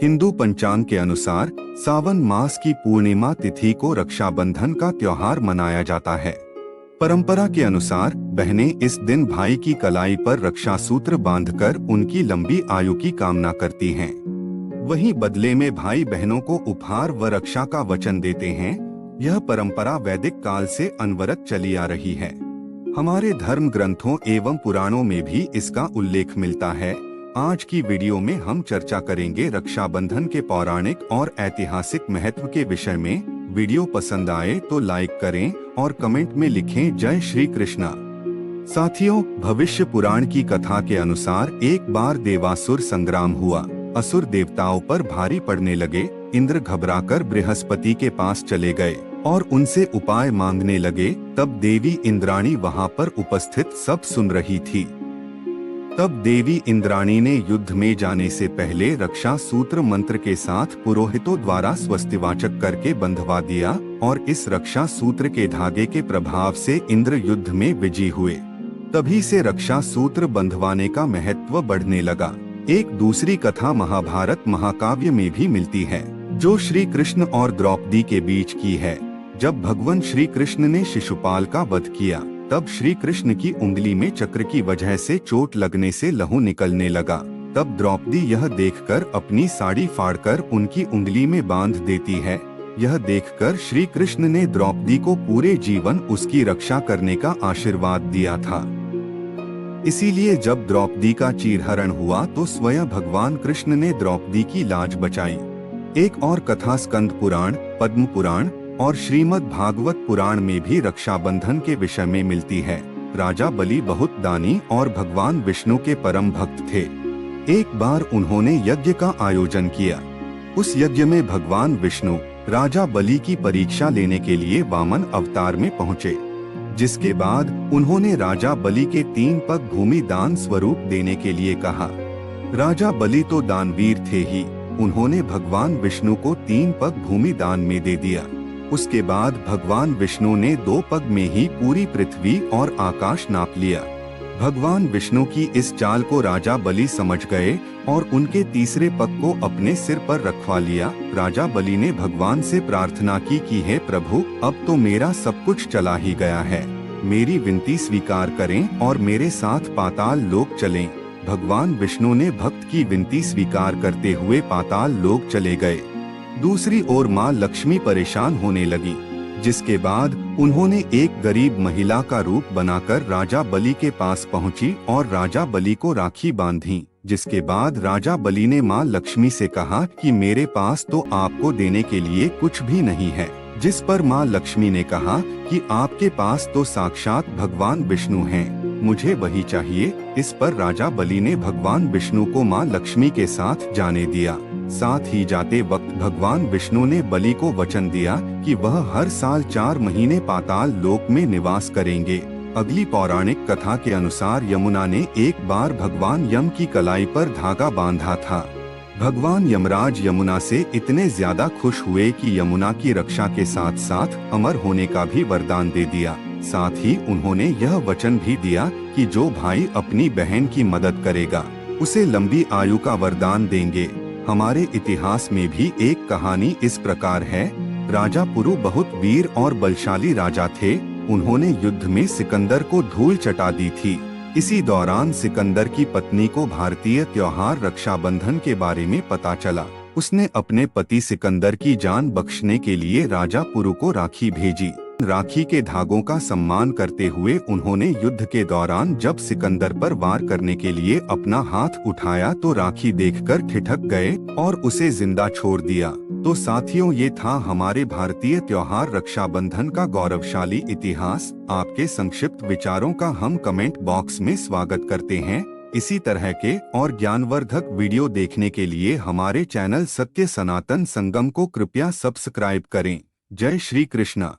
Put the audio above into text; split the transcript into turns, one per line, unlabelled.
हिंदू पंचांग के अनुसार सावन मास की पूर्णिमा तिथि को रक्षाबंधन का त्योहार मनाया जाता है। परंपरा के अनुसार बहनें इस दिन भाई की कलाई पर रक्षा सूत्र बांधकर उनकी लंबी आयु की कामना करती हैं। वहीं बदले में भाई बहनों को उपहार व रक्षा का वचन देते हैं। यह परंपरा वैदिक काल से अनवरत चली आ रही है। हमारे धर्म ग्रंथों एवं पुराणों में भी इसका उल्लेख मिलता है। आज की वीडियो में हम चर्चा करेंगे रक्षाबंधन के पौराणिक और ऐतिहासिक महत्व के विषय में। वीडियो पसंद आए तो लाइक करें और कमेंट में लिखें जय श्री कृष्णा। साथियों, भविष्य पुराण की कथा के अनुसार एक बार देवासुर संग्राम हुआ। असुर देवताओं पर भारी पड़ने लगे। इंद्र घबराकर बृहस्पति के पास चले गए और उनसे उपाय मांगने लगे। तब देवी इंद्राणी वहां पर उपस्थित सब सुन रही थी। तब देवी इंद्राणी ने युद्ध में जाने से पहले रक्षा सूत्र मंत्र के साथ पुरोहितों द्वारा स्वस्तिवाचक करके बंधवा दिया और इस रक्षा सूत्र के धागे के प्रभाव से इंद्र युद्ध में विजयी हुए। तभी से रक्षा सूत्र बंधवाने का महत्व बढ़ने लगा। एक दूसरी कथा महाभारत महाकाव्य में भी मिलती है, जो श्री कृष्ण और द्रौपदी के बीच की है। जब भगवान श्री कृष्ण ने शिशुपाल का वध किया, तब श्री कृष्ण की उंगली में चक्र की वजह से चोट लगने से लहू निकलने लगा। तब द्रौपदी यह देखकर अपनी साड़ी फाड़कर उनकी उंगली में बांध देती है। यह देखकर श्री कृष्ण ने द्रौपदी को पूरे जीवन उसकी रक्षा करने का आशीर्वाद दिया था। इसीलिए जब द्रौपदी का चीरहरण हुआ तो स्वयं भगवान कृष्ण ने द्रौपदी की लाज बचाई। एक और कथा स्कंद पुराण, पद्म पुराण और श्रीमद् भागवत पुराण में भी रक्षाबंधन के विषय में मिलती है। राजा बलि बहुत दानी और भगवान विष्णु के परम भक्त थे। एक बार उन्होंने यज्ञ का आयोजन किया। उस यज्ञ में भगवान विष्णु राजा बलि की परीक्षा लेने के लिए वामन अवतार में पहुँचे, जिसके बाद उन्होंने राजा बलि के 3 पग भूमि दान स्वरूप देने के लिए कहा। राजा बलि तो दानवीर थे ही, उन्होंने भगवान विष्णु को 3 पग भूमि दान में दे दिया। उसके बाद भगवान विष्णु ने 2 पग में ही पूरी पृथ्वी और आकाश नाप लिया। भगवान विष्णु की इस चाल को राजा बलि समझ गए और उनके तीसरे पग को अपने सिर पर रखवा लिया। राजा बलि ने भगवान से प्रार्थना की कि हे प्रभु, अब तो मेरा सब कुछ चला ही गया है, मेरी विनती स्वीकार करें और मेरे साथ पाताल लोक चलें। भगवान विष्णु ने भक्त की विनती स्वीकार करते हुए पाताल लोक चले गए। दूसरी ओर मां लक्ष्मी परेशान होने लगी, जिसके बाद उन्होंने एक गरीब महिला का रूप बनाकर राजा बलि के पास पहुंची और राजा बलि को राखी बांधी। जिसके बाद राजा बलि ने मां लक्ष्मी से कहा कि मेरे पास तो आपको देने के लिए कुछ भी नहीं है। जिस पर मां लक्ष्मी ने कहा कि आपके पास तो साक्षात भगवान विष्णु हैं, मुझे वही चाहिए। इस पर राजा बलि ने भगवान विष्णु को मां लक्ष्मी के साथ जाने दिया। साथ ही जाते वक्त भगवान विष्णु ने बलि को वचन दिया कि वह हर साल 4 महीने पाताल लोक में निवास करेंगे। अगली पौराणिक कथा के अनुसार यमुना ने एक बार भगवान यम की कलाई पर धागा बांधा था। भगवान यमराज यमुना से इतने ज्यादा खुश हुए कि यमुना की रक्षा के साथ साथ अमर होने का भी वरदान दे दिया। साथ ही उन्होंने यह वचन भी दिया कि जो भाई अपनी बहन की मदद करेगा, उसे लंबी आयु का वरदान देंगे। हमारे इतिहास में भी एक कहानी इस प्रकार है। राजा पुरु बहुत वीर और बलशाली राजा थे। उन्होंने युद्ध में सिकंदर को धूल चटा दी थी। इसी दौरान सिकंदर की पत्नी को भारतीय त्योहार रक्षाबंधन के बारे में पता चला। उसने अपने पति सिकंदर की जान बख्शने के लिए राजा पुरु को राखी भेजी। राखी के धागों का सम्मान करते हुए उन्होंने युद्ध के दौरान जब सिकंदर पर वार करने के लिए अपना हाथ उठाया तो राखी देखकर ठिठक गए और उसे जिंदा छोड़ दिया। तो साथियों, ये था हमारे भारतीय त्योहार रक्षाबंधन का गौरवशाली इतिहास। आपके संक्षिप्त विचारों का हम कमेंट बॉक्स में स्वागत करते हैं। इसी तरह के और ज्ञानवर्धक वीडियो देखने के लिए हमारे चैनल सत्य सनातन संगम को कृपया सब्सक्राइब करें। जय श्री कृष्णा।